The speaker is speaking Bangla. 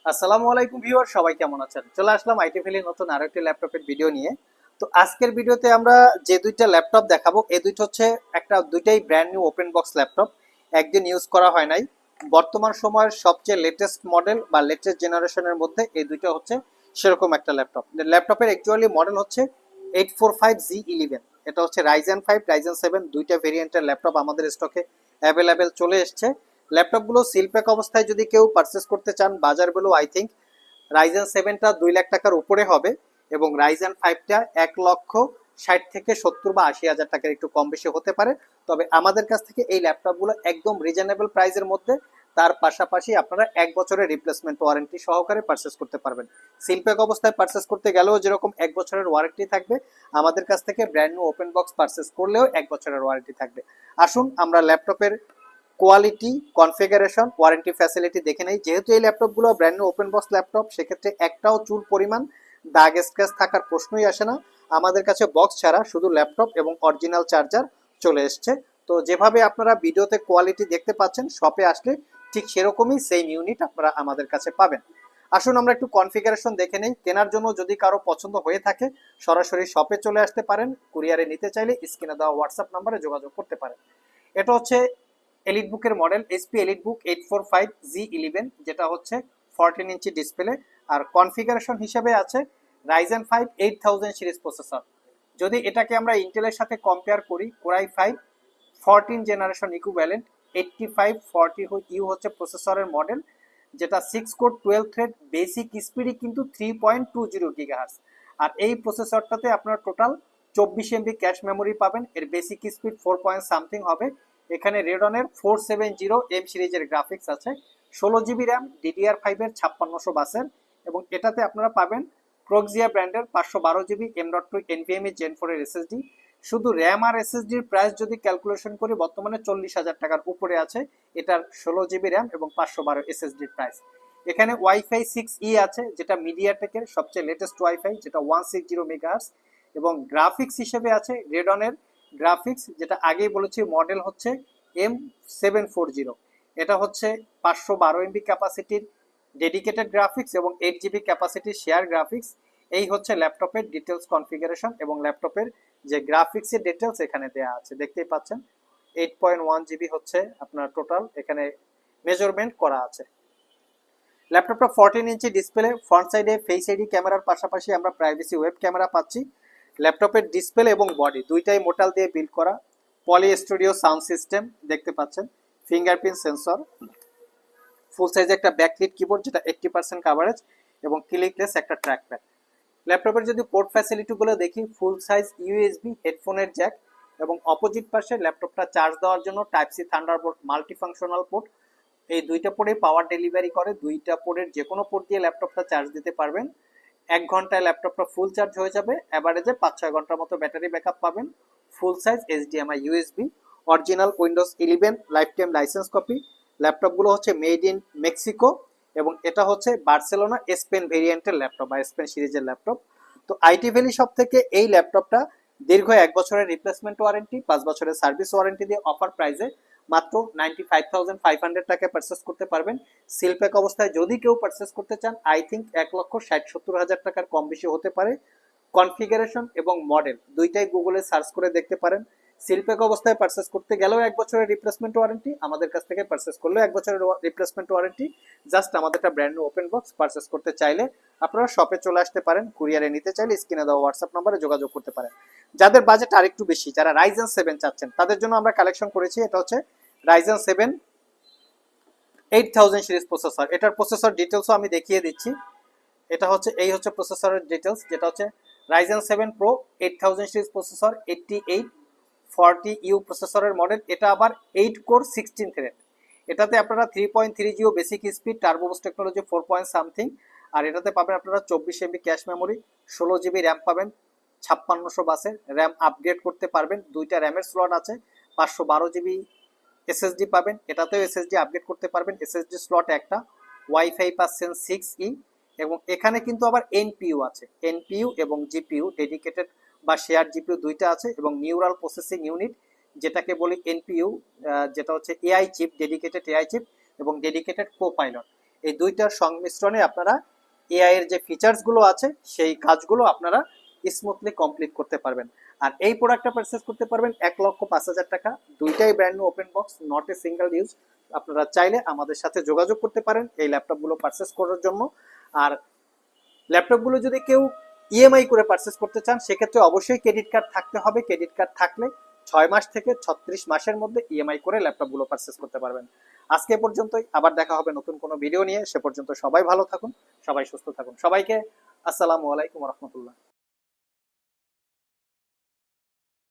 আসসালামু আলাইকুম ভিউয়ার, সবাই কেমন আছেন? চলে আসলাম আইটি ভ্যালির নতুন আরো একটি ল্যাপটপের ভিডিও নিয়ে। তো আজকের ভিডিওতে আমরা যে দুইটা ল্যাপটপ দেখাবো, এই দুইটা হচ্ছে দুইটাই brand new open box laptop, একদিন ইউজ করা হয় নাই। বর্তমান সময়ের সবচেয়ে লেটেস্ট মডেল বা লেটেস্ট জেনারেশনের মধ্যে এই দুইটা হচ্ছে সেরকম একটা ল্যাপটপ। ল্যাপটপের অ্যাকচুয়ালি মডেল হচ্ছে 845Z11। এটা হচ্ছে রাইজেন 5 রাইজেন 7 দুইটা ভেরিয়েন্টের ল্যাপটপ আমাদের স্টকে অ্যাভেলেবেল চলে এসছে। ল্যাপটপগুলো সিলপ্যাক অবস্থায় যদি কেউ পারচেস করতে চান, বাজারগুলো আই থিঙ্ক রাইজেন 7টা 2 লাখ টাকার উপরে হবে এবং রাইজেন 5টা 1,60,000 থেকে 70 বা 80,000 টাকার একটু কম বেশি হতে পারে। তবে আমাদের কাছ থেকে এই ল্যাপটপগুলো একদম রিজনেবল প্রাইসের মধ্যে, তার পাশাপাশি আপনারা 1 বছরের রিপ্লেসমেন্ট ওয়ারেন্টি সহকারে পারচেস করতে পারবেন। সিলপ্যাক অবস্থায় পারচেস করতে গেলেও যেরকম 1 বছরের ওয়ারেন্টি থাকবে, আমাদের কাছ থেকে brand new open box purchase করলেও 1 বছরের ওয়ারেন্টি থাকবে। আসুন আমরা ল্যাপটপের কোয়ালিটি, কনফিগারেশন, ওয়ারেন্টি ফ্যাসিলিটি দেখে নেই। যেহেতু এই ল্যাপটপগুলো brand new open box laptop, সেক্ষেত্রে একটাও চুল পরিমাণ দাগ স্ক্র্যাচ থাকার প্রশ্নই আসে না। আমাদের কাছে বক্স ছাড়া শুধু ল্যাপটপ এবং অরিজিনাল চার্জার চলে এসছে। তো যেভাবে আপনারা ভিডিওতে কোয়ালিটি দেখতে পাচ্ছেন, শপে আসলে ঠিক সেরকমই সেম ইউনিট আপনারা আমাদের কাছে পাবেন। আসুন আমরা একটু কনফিগারেশন দেখে নেই। কেনার জন্য যদি কারো পছন্দ হয়ে থাকে, সরাসরি শপে চলে আসতে পারেন। কুরিয়ারে নিতে চাইলে স্ক্রিনে দেওয়া হোয়াটসঅ্যাপ নাম্বারে যোগাযোগ করতে পারেন। এটা হচ্ছে এলিট বুকের মডেল এসপি এলিট বুক 845Z11, যেটা হচ্ছে 14 ইঞ্চি ডিসপ্লে। আর কনফিগারেশন হিসেবে আছে রাইজেন 5 8000 সিরিজ প্রসেসর। যদি এটাকে আমরা ইন্টেলের সাথে কম্পেয়ার করি, কোরাই 5 14 জেনারেশন ইকুইভ্যালেন্ট 8540U হচ্ছে প্রসেসরের মডেল, যেটা 6 কোর 12 থ্রেড বেসিক স্পিডই কিন্তু 3.20 GHz। আর এই প্রসেসরটাতে আপনার টোটাল 24 MB ক্যাশ মেমোরি পাবেন। এর বেসিক স্পিড 4 পয়েন্ট সামথিং হবে। এখানে রেডনের 470M সিরিজের গ্রাফিক্স আছে, 16 GB র্যাম, DDR5 এর 5600 বাসের, এবং এটাতে আপনারা পাবেন প্রক্সিয়া ব্র্যান্ডের 512 GB M.2 NVMe Gen 4 এর SSD। শুধু র্যাম আর এসএসডির প্রাইস যদি ক্যালকুলেশন করি, বর্তমানে 40,000 টাকার উপরে আছে এটার 16 GB র্যাম এবং 512 এসএসডির প্রাইস। এখানে ওয়াইফাই 6E আছে, যেটা মিডিয়াটেকের সবচেয়ে লেটেস্ট ওয়াইফাই, যেটা 160 MHz। এবং গ্রাফিক্স হিসেবে আছে রেডনের গ্রাফিক্স, যেটা আগেই বলেছি মডেল হচ্ছে M740। এটা হচ্ছে 512 MB ক্যাপাসিটির ডেডিকেটেড গ্রাফিক্স এবং 8 GB ক্যাপাসিটির শেয়ার গ্রাফিক্স। এই হচ্ছে ল্যাপটপের ডিটেলস কনফিগারেশন এবং ল্যাপটপের যে গ্রাফিক্সের ডিটেলস এখানে দেওয়া আছে, দেখতেই পাচ্ছেন। 8.1 GB হচ্ছে আপনার টোটাল এখানে মেজারমেন্ট করা আছে। ল্যাপটপটা 14 ইঞ্চি ডিসপ্লে, ফ্রন্ট সাইডে ফেস আইডি ক্যামেরার পাশাপাশি আমরা প্রাইভেসি ওয়েব ক্যামেরা পাচ্ছি। ল্যাপটপের ডিসপ্লে এবং বডি দুইটাই মোটাল দিয়ে বিল্ড করা। পলি স্টুডিও সাউন্ড সিস্টেম দেখতে পাচ্ছেন, ফিঙ্গারপ্রিন্ট সেন্সর, ফুল সাইজে একটা ব্যাকলিট কিবোর্ড যেটা 80% কাভারেজ, এবং ক্লিকলেস একটা ট্র্যাকপ্যাড। ল্যাপটপের যদি পোর্ট ফ্যাসিলিটিগুলো দেখি, ফুল সাইজ ইউএসবি হেডফোনের জ্যাক, এবং অপোজিট পাশে ল্যাপটপটা চার্জ দেওয়ার জন্য type C thunderbolt multifunctional port. এই দুইটা পোর্টে পাওয়ার ডেলিভারি করে, দুইটা পোর্টের যে কোনো পোর্ট দিয়ে ল্যাপটপটা চার্জ দিতে পারবেন। 1 ঘন্টায় ল্যাপটপটা ফুল চার্জ হয়ে যাবে, অ্যাভারেজে 5-6 ঘন্টার মতো ব্যাটারি ব্যাকআপ পাবেন। ফুল size HDMI USB, original Windows 11 life time licence copy. ল্যাপটপগুলো হচ্ছে মেড ইন মেক্সিকো এবং এটা হচ্ছে বার্সেলোনা স্পেন ভেরিয়েন্টের ল্যাপটপ বা স্পেন সিরিজের ল্যাপটপ। তো আইটি ভ্যালি শপ থেকে এই ল্যাপটপটা দীর্ঘ 1 বছরের রিপ্লেসমেন্ট ওয়ারেন্টি, 5 বছরের সার্ভিস ওয়ারেন্টি দিয়ে অফার প্রাইসে মাত্র 95,500 টাকায় পারচেস করতে পারবেন। সিলপ্যাক অবস্থায় যদি কেউ পারচেস করতে চান, আই থিঙ্ক 1,60,000-70,000 টাকার কম বেশি হতে পারে। কনফিগারেশন এবং মডেল দুইটাই গুগলে সার্চ করে দেখতে পারেন। সিলপ্যাক অবস্থায় পারচেস করতে গেলেও 1 বছরের রিপ্লেসমেন্ট ওয়ারেন্টি, আমাদের কাছ থেকে পারচেস করলেও 1 বছরের রিপ্লেসমেন্ট ওয়ারেন্টি। জাস্ট আমাদেরটা brand new open box purchase করতে চাইলে আপনারা শপে চলে আসতে পারেন, কুরিয়ারে নিতে চাইলে স্ক্রিনে দেওয়া হোয়াটসঅ্যাপ নাম্বারে যোগাযোগ করতে পারেন। যাদের বাজেট আরেকটু বেশি, যারা রাইজেন 7 চাচ্ছেন, তাদের জন্য আমরা কালেকশন করেছি। এটা হচ্ছে রাইজেন 7 8000 সিরিজ প্রসেসর। এটার প্রসেসর ডিটেলসও আমি দেখিয়ে দিচ্ছি। এটা হচ্ছে এই হচ্ছে প্রসেসরের ডিটেলস, যেটা হচ্ছে Ryzen 7 pro 8000 series processor, 8840U প্রসেসরের মডেল। এটা আবার 8 কোর 16 থ্রেড। এটাতে আপনারা 3.30 basic speed, turbo boost technology 4 point something. আর এটাতে পাবেন আপনারা 24 MB cache memory, 16 GB RAM পাবেন, 5600 বাসের র্যাম আপগ্রেড করতে পারবেন। দুইটা র্যামের স্লট আছে, 512 GB এসএসডি পাবেন, এটাতেও এসএসডি আপগ্রেড করতে পারবেন, এসএসডি স্লট একটা। ওয়াইফাই পাচ্ছেন 6E, এবং এখানে কিন্তু আবার এনপিইউ আছে, এনপিইউ এবং জিপিইউ ডেডিকেটেড বা শেয়ার জিপিইউ দুইটা আছে, এবং নিউরাল প্রসেসিং ইউনিট যেটাকে বলি এনপিইউ, যেটা হচ্ছে AI chip, dedicated AI chip এবং ডেডিকেটেড কো পাইলট। এই দুইটার সংমিশ্রণে আপনারা এআই এর যে ফিচার্সগুলো আছে সেই কাজগুলো আপনারা স্মুথলি কমপ্লিট করতে পারবেন। আর এই প্রোডাক্টটা পারচেস করতে পারবেন 1,05,000 টাকা। দুইটাই brand new open box, not a single use. আপনারা চাইলে আমাদের সাথে যোগাযোগ করতে পারেন এই ল্যাপটপগুলো পারচেস করার জন্য। আর ল্যাপটপগুলো যদি কেউ ইএমআই করে পারচেস করতে চান সেক্ষেত্রে অবশ্যই ক্রেডিট কার্ড থাকতে হবে। ক্রেডিট কার্ড থাকলে 6 মাস থেকে 36 মাসের মধ্যে ইএমআই করে ল্যাপটপগুলো পারচেস করতে পারবেন। আজকে পর্যন্তই, আবার দেখা হবে নতুন কোনো ভিডিও নিয়ে। সে পর্যন্ত সবাই ভালো থাকুন, সবাই সুস্থ থাকুন। সবাইকে আসসালামু আলাইকুম রহমতুল্লাহ।